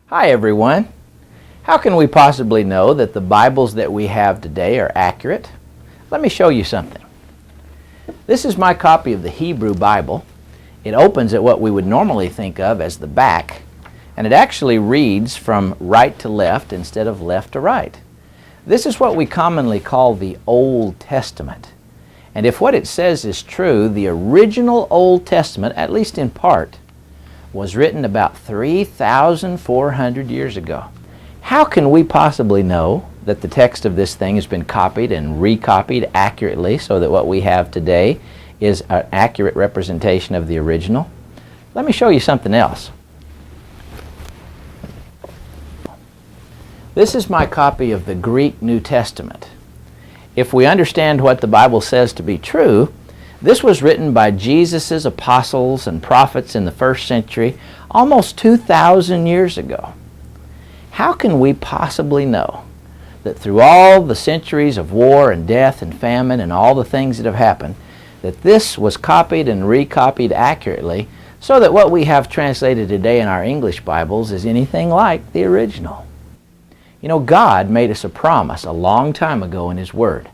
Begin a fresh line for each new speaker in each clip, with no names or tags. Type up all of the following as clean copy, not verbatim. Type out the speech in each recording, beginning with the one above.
Hi everyone. How can we possibly know that the Bibles that we have today are accurate? Let me show you something. This is my copy of the Hebrew Bible. It opens at what we would normally think of as the back, and it actually reads from right to left instead of left to right. This is what we commonly call the Old Testament. And if what it says is true, the original Old Testament, at least in part, was written about 3,400 years ago. How can we possibly know that the text of this thing has been copied and recopied accurately so that what we have today is an accurate representation of the original? Let me show you something else. This is my copy of the Greek New Testament. If we understand what the Bible says to be true, this was written by Jesus' apostles and prophets in the first century, almost 2,000 years ago. How can we possibly know that through all the centuries of war and death and famine and all the things that have happened, that this was copied and recopied accurately so that what we have translated today in our English Bibles is anything like the original? You know, God made us a promise a long time ago in His Word.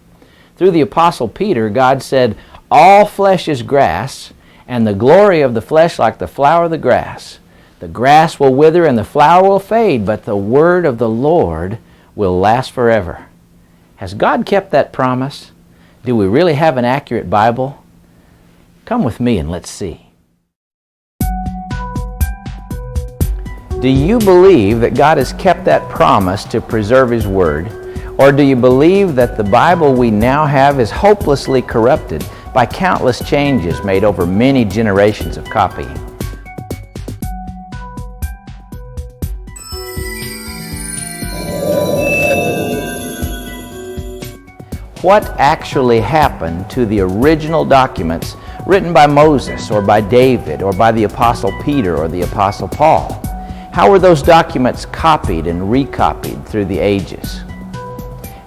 Through the Apostle Peter, God said, "All flesh is grass, and the glory of the flesh like the flower of the grass. The grass will wither and the flower will fade, but the word of the Lord will last forever." Has God kept that promise? Do we really have an accurate Bible? Come with me and let's see. Do you believe that God has kept that promise to preserve His Word? Or do you believe that the Bible we now have is hopelessly corrupted by countless changes made over many generations of copying? What actually happened to the original documents written by Moses or by David or by the Apostle Peter or the Apostle Paul? How were those documents copied and recopied through the ages?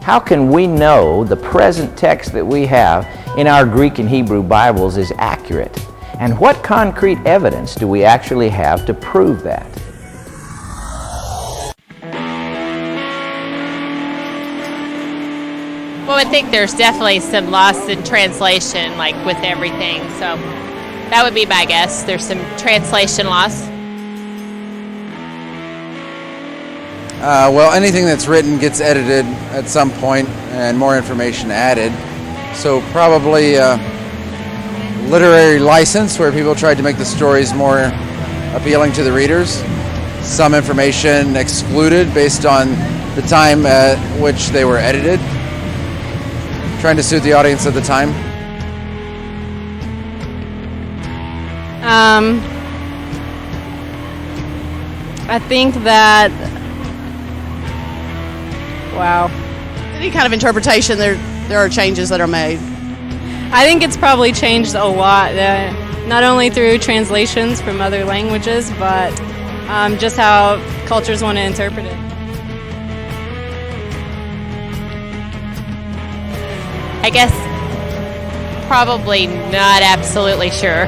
How can we know the present text that we have in our Greek and Hebrew Bibles is accurate? And what concrete evidence do we actually have to prove that?
Well, I think there's definitely some loss in translation, like with everything. So that would be my guess. There's some translation loss.
Well, anything that's written gets edited at some point and more information added. So probably literary license where people tried to make the stories more appealing to the readers. Some information excluded based on the time at which they were edited, trying to suit the audience at the time.
I think that, wow.
Any kind of interpretation, there are changes that are made.
I think it's probably changed a lot, not only through translations from other languages, but just how cultures want to interpret it.
I guess probably not absolutely sure.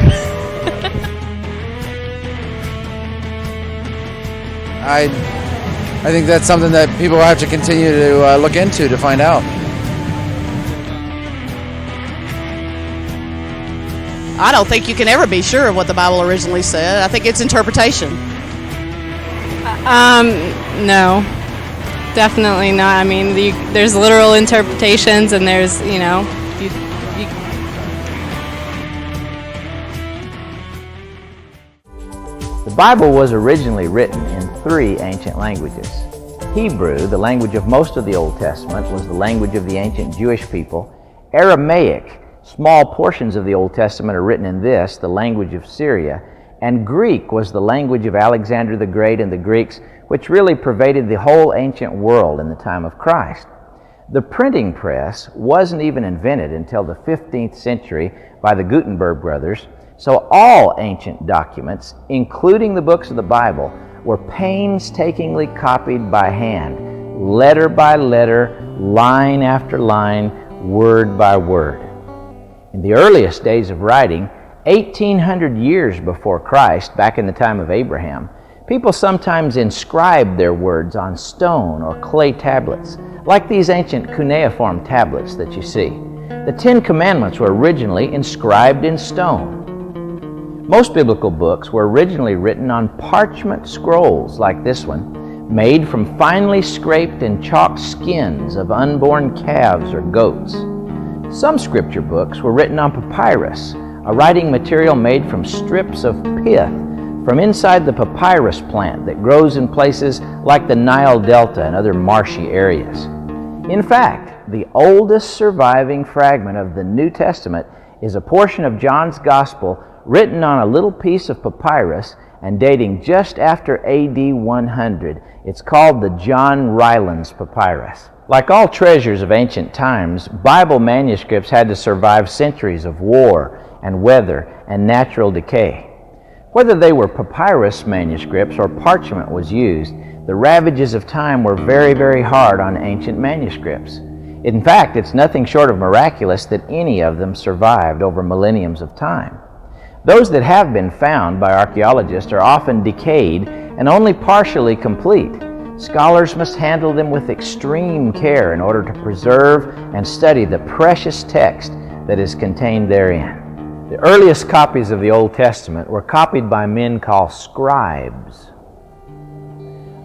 I think that's something that people have to continue to look into to find out.
I don't think you can ever be sure of what the Bible originally said. I think it's interpretation.
No, definitely not. I mean, there's literal interpretations, and there's,
The Bible was originally written in 3 ancient languages. Hebrew, the language of most of the Old Testament, was the language of the ancient Jewish people. Aramaic, small portions of the Old Testament are written in this, the language of Syria. And Greek was the language of Alexander the Great and the Greeks, which really pervaded the whole ancient world in the time of Christ. The printing press wasn't even invented until the 15th century by the Gutenberg brothers, so all ancient documents, including the books of the Bible, were painstakingly copied by hand, letter by letter, line after line, word by word. In the earliest days of writing, 1,800 years before Christ, back in the time of Abraham, People sometimes inscribed their words on stone or clay tablets, like these ancient cuneiform tablets that you see. The Ten Commandments were originally inscribed in stone. Most biblical books were originally written on parchment scrolls like this one, made from finely scraped and chalked skins of unborn calves or goats. Some scripture books were written on papyrus, a writing material made from strips of pith from inside the papyrus plant that grows in places like the Nile Delta and other marshy areas. In fact, the oldest surviving fragment of the New Testament is a portion of John's Gospel written on a little piece of papyrus and dating just after AD 100. It's called the John Rylands Papyrus. Like all treasures of ancient times, Bible manuscripts had to survive centuries of war and weather and natural decay. Whether they were papyrus manuscripts or parchment was used, the ravages of time were very, very hard on ancient manuscripts. In fact, it's nothing short of miraculous that any of them survived over millenniums of time. Those that have been found by archaeologists are often decayed and only partially complete. Scholars must handle them with extreme care in order to preserve and study the precious text that is contained therein. The earliest copies of the Old Testament were copied by men called scribes.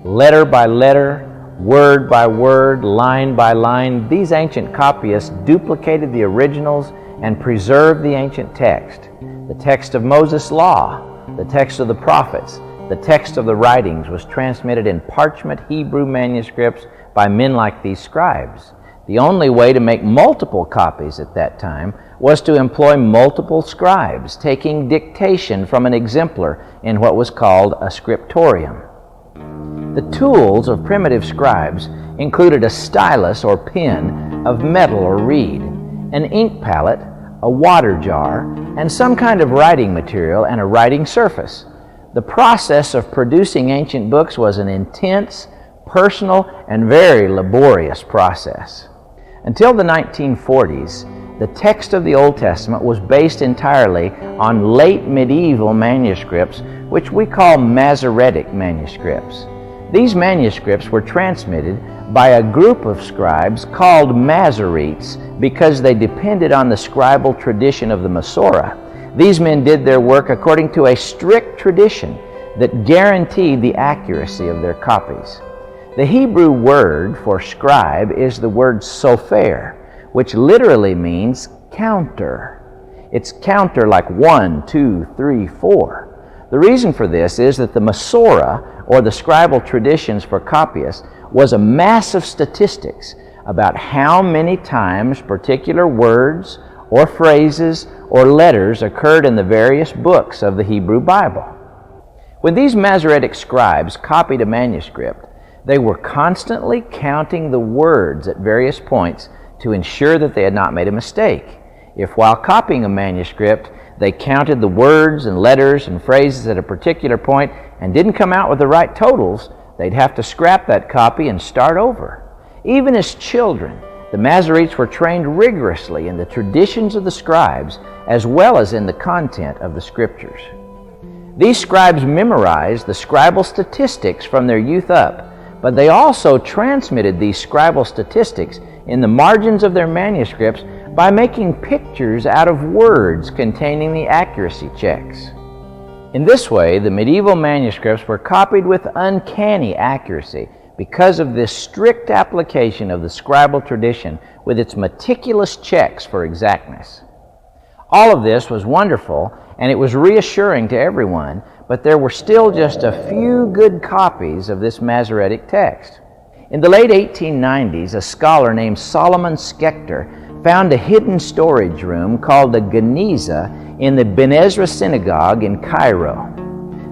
Letter by letter, word by word, line by line, these ancient copyists duplicated the originals and preserved the ancient text. The text of Moses' law, the text of the prophets, the text of the writings was transmitted in parchment Hebrew manuscripts by men like these scribes. The only way to make multiple copies at that time was to employ multiple scribes, taking dictation from an exemplar in what was called a scriptorium. The tools of primitive scribes included a stylus or pen of metal or reed, an ink palette, a water jar, and some kind of writing material and a writing surface. The process of producing ancient books was an intense, personal, and very laborious process. Until the 1940s, the text of the Old Testament was based entirely on late medieval manuscripts, which we call Masoretic manuscripts. These manuscripts were transmitted by a group of scribes called Masoretes because they depended on the scribal tradition of the Masorah. These men did their work according to a strict tradition that guaranteed the accuracy of their copies. The Hebrew word for scribe is the word sofer, which literally means counter. It's counter like 1, 2, 3, 4. The reason for this is that the Masorah, or the scribal traditions for copyists, was a mass of statistics about how many times particular words or phrases or letters occurred in the various books of the Hebrew Bible. When these Masoretic scribes copied a manuscript, they were constantly counting the words at various points to ensure that they had not made a mistake. If while copying a manuscript, they counted the words and letters and phrases at a particular point and didn't come out with the right totals, they'd have to scrap that copy and start over. Even as children, the Masoretes were trained rigorously in the traditions of the scribes as well as in the content of the scriptures. These scribes memorized the scribal statistics from their youth up, but they also transmitted these scribal statistics in the margins of their manuscripts by making pictures out of words containing the accuracy checks. In this way, the medieval manuscripts were copied with uncanny accuracy because of this strict application of the scribal tradition with its meticulous checks for exactness. All of this was wonderful, and it was reassuring to everyone, but there were still just a few good copies of this Masoretic text. In the late 1890s, a scholar named Solomon Schechter found a hidden storage room called the Geniza in the Ben Ezra Synagogue in Cairo.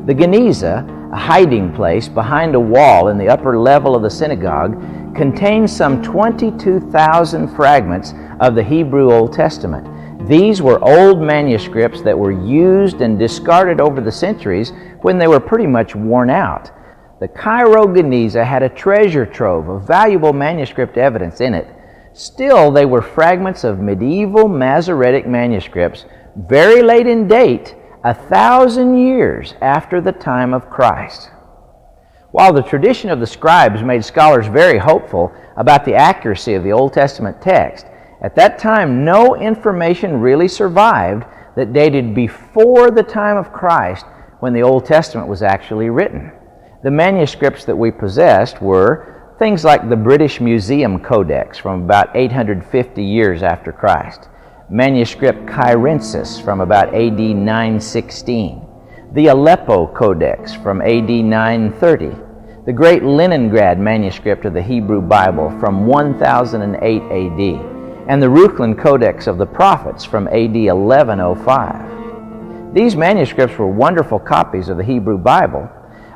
The Geniza, a hiding place behind a wall in the upper level of the synagogue, contains some 22,000 fragments of the Hebrew Old Testament. These were old manuscripts that were used and discarded over the centuries when they were pretty much worn out. The Cairo Geniza had a treasure trove of valuable manuscript evidence in it. Still, they were fragments of medieval Masoretic manuscripts, very late in date, 1,000 years after the time of Christ. While the tradition of the scribes made scholars very hopeful about the accuracy of the Old Testament text, at that time no information really survived that dated before the time of Christ when the Old Testament was actually written. The manuscripts that we possessed were things like the British Museum Codex from about 850 years after Christ, manuscript Kyrensis from about AD 916, the Aleppo Codex from AD 930, the great Leningrad manuscript of the Hebrew Bible from 1008 AD, and the Reuchlin Codex of the Prophets from AD 1105. These manuscripts were wonderful copies of the Hebrew Bible,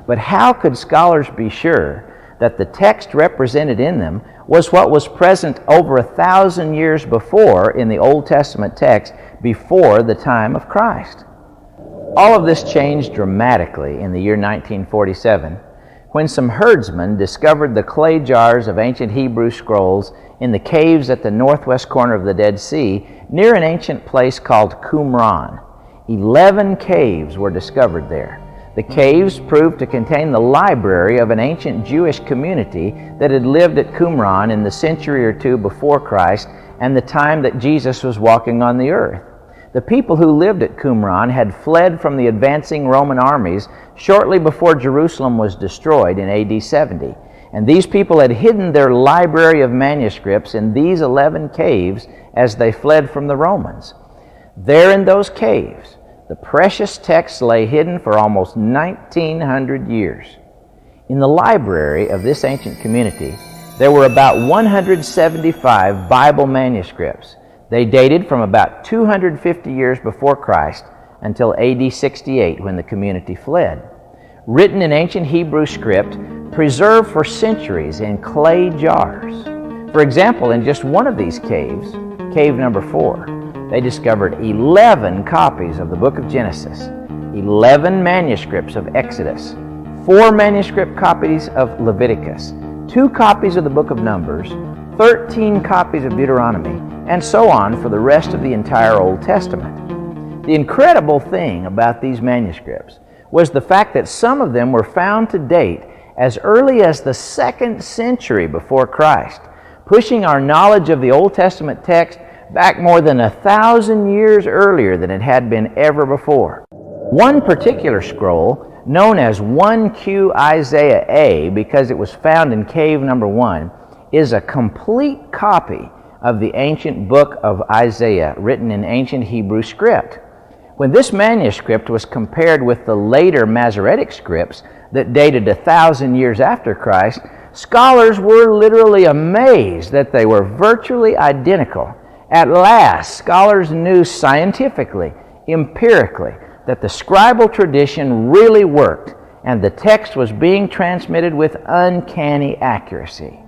but how could scholars be sure that the text represented in them was what was present over 1,000 years before in the Old Testament text before the time of Christ? All of this changed dramatically in the year 1947 when some herdsmen discovered the clay jars of ancient Hebrew scrolls in the caves at the northwest corner of the Dead Sea near an ancient place called Qumran. 11 caves were discovered there. The caves proved to contain the library of an ancient Jewish community that had lived at Qumran in the century or two before Christ and the time that Jesus was walking on the earth. The people who lived at Qumran had fled from the advancing Roman armies shortly before Jerusalem was destroyed in AD 70, and these people had hidden their library of manuscripts in these 11 caves as they fled from the Romans. There in those caves, the precious texts lay hidden for almost 1,900 years. In the library of this ancient community, there were about 175 Bible manuscripts. They dated from about 250 years before Christ until AD 68 when the community fled. Written in ancient Hebrew script, preserved for centuries in clay jars. For example, in just one of these caves, cave number 4, they discovered 11 copies of the book of Genesis, 11 manuscripts of Exodus, 4 manuscript copies of Leviticus, 2 copies of the book of Numbers, 13 copies of Deuteronomy, and so on for the rest of the entire Old Testament. The incredible thing about these manuscripts was the fact that some of them were found to date as early as the 2nd century before Christ, pushing our knowledge of the Old Testament text back more than 1,000 years earlier than it had been ever before. One particular scroll, known as 1Q Isaiah A because it was found in cave number 1, is a complete copy of the ancient book of Isaiah written in ancient Hebrew script. When this manuscript was compared with the later Masoretic scripts that dated 1,000 years after Christ, scholars were literally amazed that they were virtually identical. At last, scholars knew scientifically, empirically, that the scribal tradition really worked and the text was being transmitted with uncanny accuracy.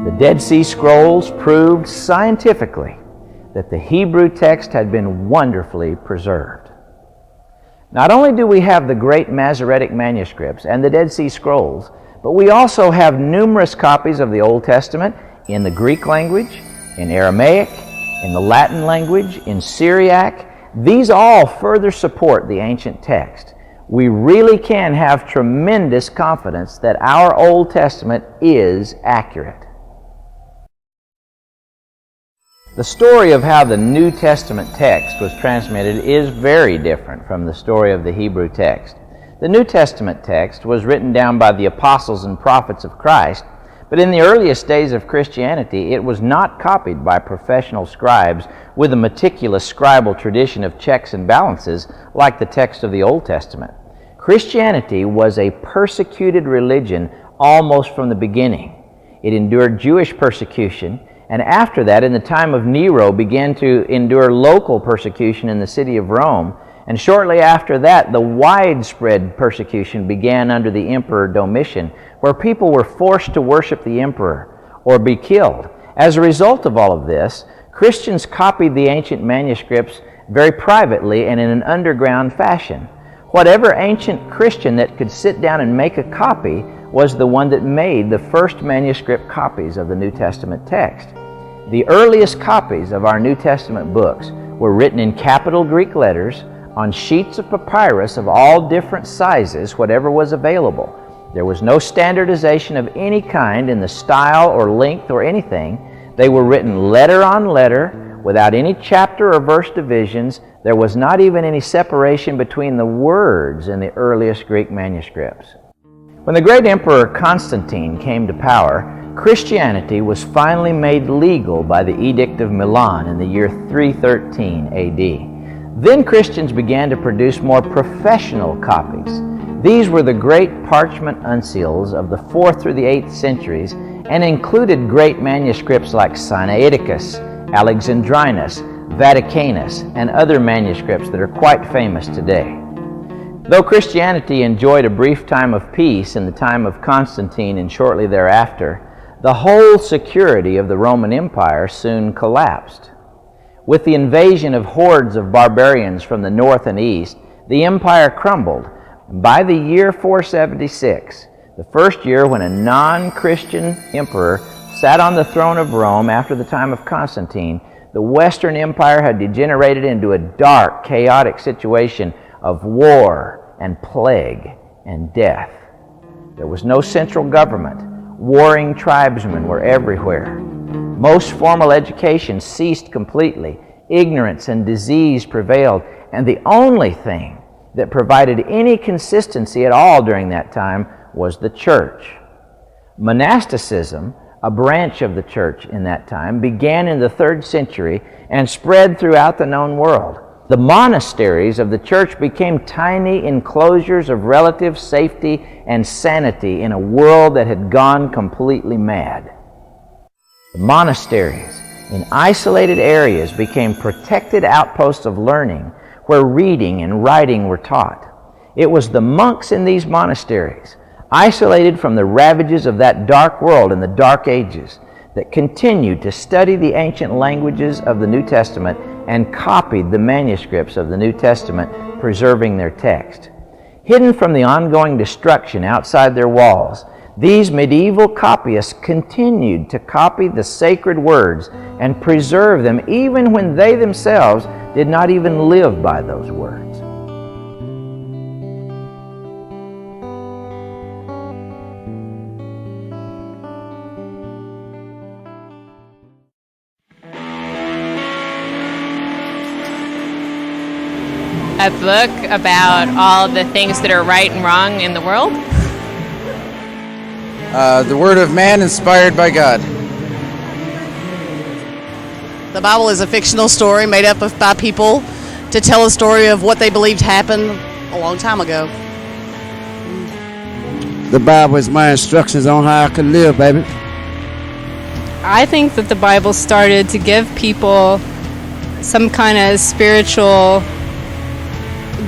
The Dead Sea Scrolls proved scientifically that the Hebrew text had been wonderfully preserved. Not only do we have the great Masoretic manuscripts and the Dead Sea Scrolls, but we also have numerous copies of the Old Testament in the Greek language, in Aramaic, in the Latin language, in Syriac. These all further support the ancient text. We really can have tremendous confidence that our Old Testament is accurate. The story of how the New Testament text was transmitted is very different from the story of the Hebrew text. The New Testament text was written down by the apostles and prophets of Christ, but in the earliest days of Christianity, it was not copied by professional scribes with a meticulous scribal tradition of checks and balances like the text of the Old Testament. Christianity was a persecuted religion almost from the beginning. It endured Jewish persecution, and after that, in the time of Nero, began to endure local persecution in the city of Rome. And shortly after that, the widespread persecution began under the Emperor Domitian, where people were forced to worship the emperor or be killed. As a result of all of this, Christians copied the ancient manuscripts very privately and in an underground fashion. Whatever ancient Christian that could sit down and make a copy was the one that made the first manuscript copies of the New Testament text. The earliest copies of our New Testament books were written in capital Greek letters on sheets of papyrus of all different sizes, whatever was available. There was no standardization of any kind in the style or length or anything. They were written letter on letter, without any chapter or verse divisions. There was not even any separation between the words in the earliest Greek manuscripts. When the great emperor Constantine came to power, Christianity was finally made legal by the Edict of Milan in the year 313 AD. Then Christians began to produce more professional copies. These were the great parchment uncials of the 4th through the 8th centuries and included great manuscripts like Sinaiticus, Alexandrinus, Vaticanus, and other manuscripts that are quite famous today. Though Christianity enjoyed a brief time of peace in the time of Constantine and shortly thereafter, the whole security of the Roman Empire soon collapsed. With the invasion of hordes of barbarians from the north and east, the empire crumbled. By the year 476, the first year when a non-Christian emperor sat on the throne of Rome after the time of Constantine, the Western Empire had degenerated into a dark, chaotic situation of war and plague and death. There was no central government. Warring tribesmen were everywhere. Most formal education ceased completely. Ignorance and disease prevailed, and the only thing that provided any consistency at all during that time was the church. Monasticism, a branch of the church in that time, began in the 3rd century and spread throughout the known world. The monasteries of the church became tiny enclosures of relative safety and sanity in a world that had gone completely mad. The monasteries in isolated areas became protected outposts of learning where reading and writing were taught. It was the monks in these monasteries, isolated from the ravages of that dark world in the Dark Ages, that continued to study the ancient languages of the New Testament and copied the manuscripts of the New Testament, preserving their text. Hidden from the ongoing destruction outside their walls, these medieval copyists continued to copy the sacred words and preserve them even when they themselves did not even live by those words.
A book about all the things that are right and wrong in the world?
The word of man inspired by God.
The Bible is a fictional story made up by people to tell a story of what they believed happened a long time ago.
The Bible is my instructions on how I could live, baby.
I think that the Bible started to give people some kind of spiritual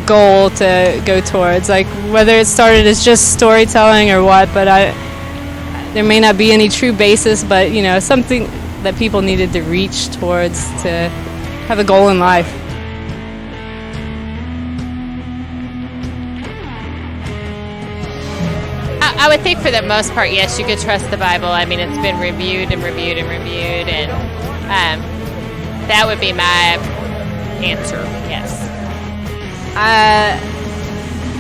goal to go towards, like whether it started as just storytelling or what, but there may not be any true basis, but something that people needed to reach towards to have a goal in life.
I would think for the most part, yes, you could trust the Bible. I mean, it's been reviewed and reviewed and reviewed, and that would be my answer, yes.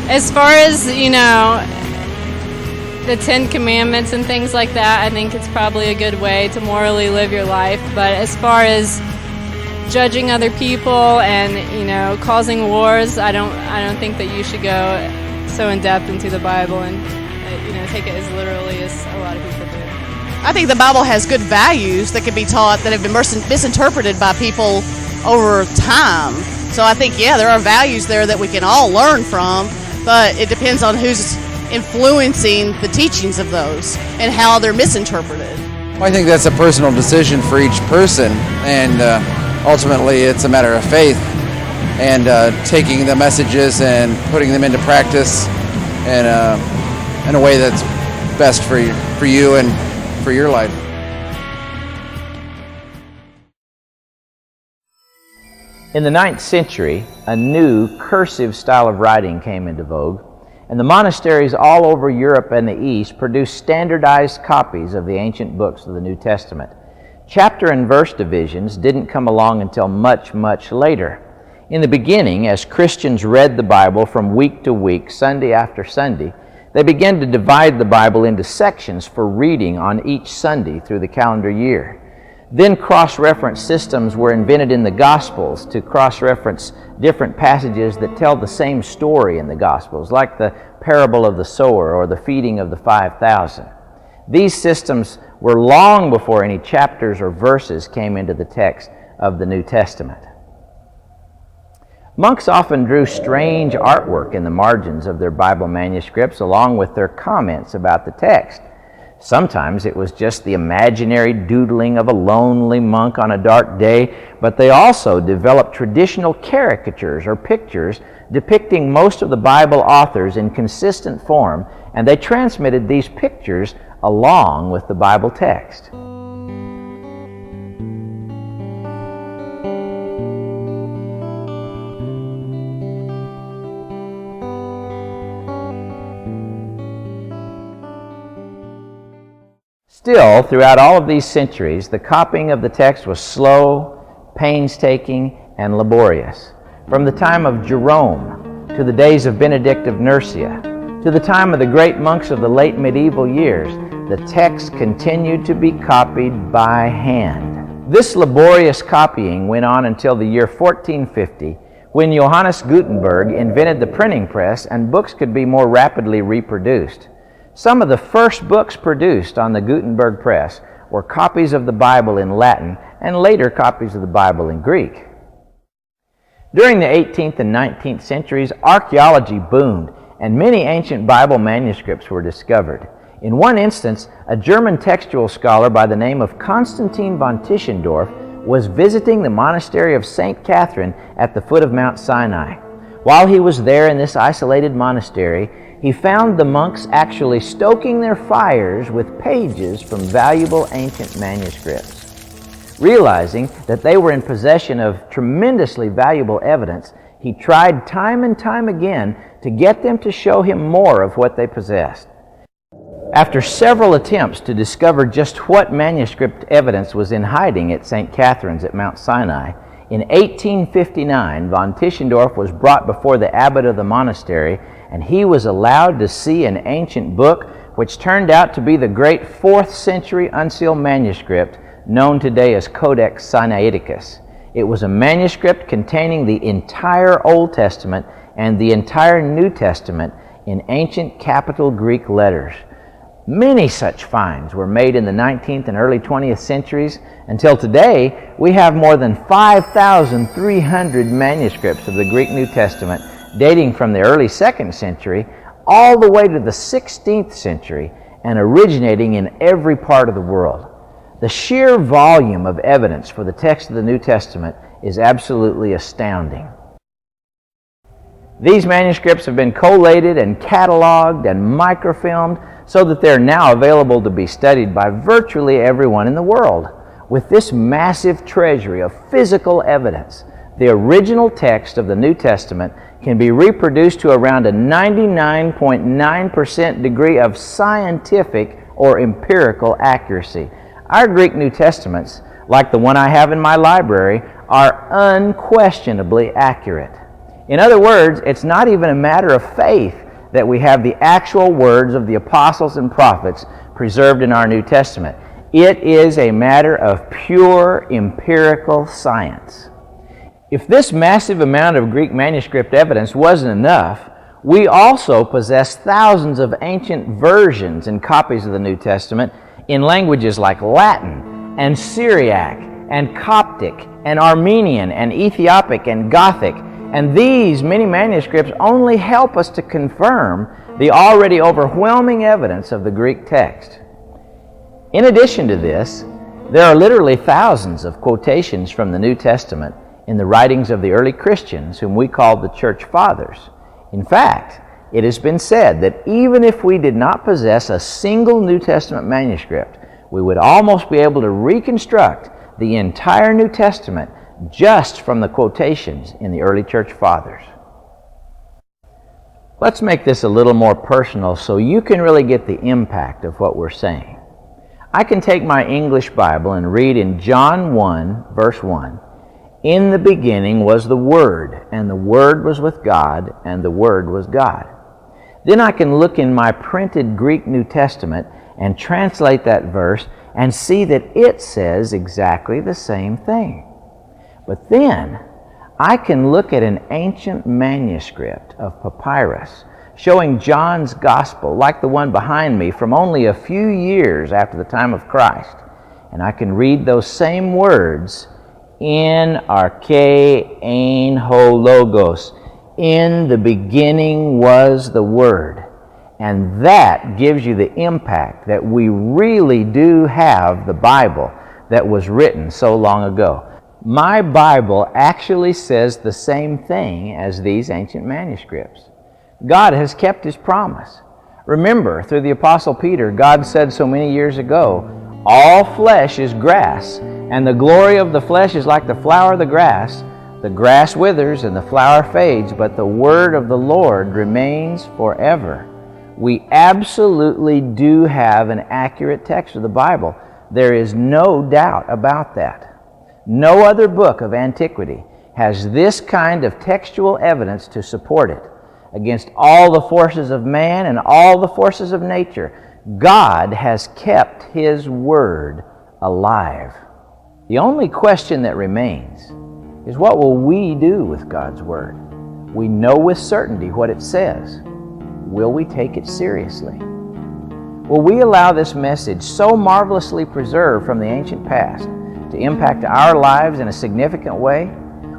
As far as, the 10 Commandments and things like that, I think it's probably a good way to morally live your life. But as far as judging other people and, causing wars, I don't think that you should go so in depth into the Bible and, take it as literally as a lot of people do.
I think the Bible has good values that can be taught that have been misinterpreted by people over time. So I think, there are values there that we can all learn from, but it depends on who's influencing the teachings of those and how they're misinterpreted.
Well, I think that's a personal decision for each person, and ultimately it's a matter of faith and taking the messages and putting them into practice in a way that's best for you and for your life.
In the 9th century, a new cursive style of writing came into vogue, and the monasteries all over Europe and the East produced standardized copies of the ancient books of the New Testament. Chapter and verse divisions didn't come along until much, much later. In the beginning, as Christians read the Bible from week to week, Sunday after Sunday, they began to divide the Bible into sections for reading on each Sunday through the calendar year. Then cross-reference systems were invented in the Gospels to cross-reference different passages that tell the same story in the Gospels, like the parable of the sower or the feeding of the 5,000. These systems were long before any chapters or verses came into the text of the New Testament. Monks often drew strange artwork in the margins of their Bible manuscripts along with their comments about the text. Sometimes it was just the imaginary doodling of a lonely monk on a dark day, but they also developed traditional caricatures or pictures depicting most of the Bible authors in consistent form, and they transmitted these pictures along with the Bible text. Still, throughout all of these centuries, the copying of the text was slow, painstaking, and laborious. From the time of Jerome to the days of Benedict of Nursia, to the time of the great monks of the late medieval years, the text continued to be copied by hand. This laborious copying went on until the year 1450, when Johannes Gutenberg invented the printing press and books could be more rapidly reproduced. Some of the first books produced on the Gutenberg press were copies of the Bible in Latin and later copies of the Bible in Greek. During the 18th and 19th centuries, archaeology boomed and many ancient Bible manuscripts were discovered. In one instance, a German textual scholar by the name of Constantine von Tischendorf was visiting the monastery of St. Catherine at the foot of Mount Sinai. While he was there in this isolated monastery, he found the monks actually stoking their fires with pages from valuable ancient manuscripts. Realizing that they were in possession of tremendously valuable evidence, he tried time and time again to get them to show him more of what they possessed. After several attempts to discover just what manuscript evidence was in hiding at St. Catherine's at Mount Sinai, in 1859, von Tischendorf was brought before the abbot of the monastery, and he was allowed to see an ancient book which turned out to be the great 4th century unsealed manuscript known today as Codex Sinaiticus. It was a manuscript containing the entire Old Testament and the entire New Testament in ancient capital Greek letters. Many such finds were made in the 19th and early 20th centuries. Until today, we have more than 5,300 manuscripts of the Greek New Testament dating from the early 2nd century all the way to the 16th century and originating in every part of the world. The sheer volume of evidence for the text of the New Testament is absolutely astounding. These manuscripts have been collated and cataloged and microfilmed so that they're now available to be studied by virtually everyone in the world. With this massive treasury of physical evidence, the original text of the New Testament can be reproduced to around a 99.9% degree of scientific or empirical accuracy. Our Greek New Testaments, like the one I have in my library, are unquestionably accurate. In other words, it's not even a matter of faith that we have the actual words of the apostles and prophets preserved in our New Testament. It is a matter of pure empirical science. If this massive amount of Greek manuscript evidence wasn't enough, we also possess thousands of ancient versions and copies of the New Testament in languages like Latin and Syriac and Coptic and Armenian and Ethiopic and Gothic. And these many manuscripts only help us to confirm the already overwhelming evidence of the Greek text. In addition to this, there are literally thousands of quotations from the New Testament in the writings of the early Christians, whom we call the Church Fathers. In fact, it has been said that even if we did not possess a single New Testament manuscript, we would almost be able to reconstruct the entire New Testament just from the quotations in the early Church Fathers. Let's make this a little more personal so you can really get the impact of what we're saying. I can take my English Bible and read in John 1, verse 1, In the beginning was the Word, and the Word was with God, and the Word was God. Then I can look in my printed Greek New Testament and translate that verse and see that it says exactly the same thing. But then I can look at an ancient manuscript of papyrus showing John's Gospel, like the one behind me, from only a few years after the time of Christ, and I can read those same words, in arche ein ho logos. In the beginning was the Word. And that gives you the impact that we really do have the Bible that was written so long ago. My Bible actually says the same thing as these ancient manuscripts. God has kept His promise. Remember, through the Apostle Peter, God said so many years ago, all flesh is grass, and the glory of the flesh is like the flower of the grass. The grass withers and the flower fades, but the word of the Lord remains forever. We absolutely do have an accurate text of the Bible. There is no doubt about that. No other book of antiquity has this kind of textual evidence to support it. Against all the forces of man and all the forces of nature, God has kept His Word alive. The only question that remains is, what will we do with God's Word? We know with certainty what it says. Will we take it seriously? Will we allow this message, so marvelously preserved from the ancient past, to impact our lives in a significant way?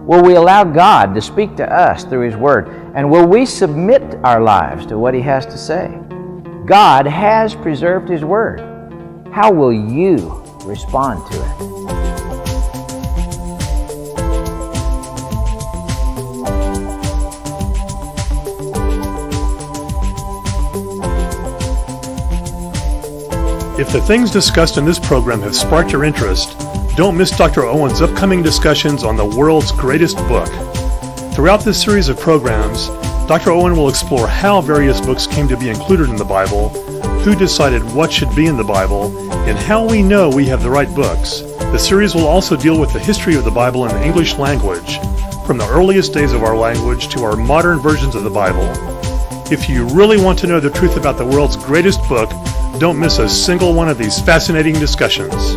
Will we allow God to speak to us through His Word? And will we submit our lives to what He has to say? God has preserved His Word. How will you respond to it?
If the things discussed in this program have sparked your interest, don't miss Dr. Owen's upcoming discussions on the world's greatest book. Throughout this series of programs, Dr. Owen will explore how various books came to be included in the Bible, who decided what should be in the Bible, and how we know we have the right books. The series will also deal with the history of the Bible in the English language, from the earliest days of our language to our modern versions of the Bible. If you really want to know the truth about the world's greatest book, don't miss a single one of these fascinating discussions.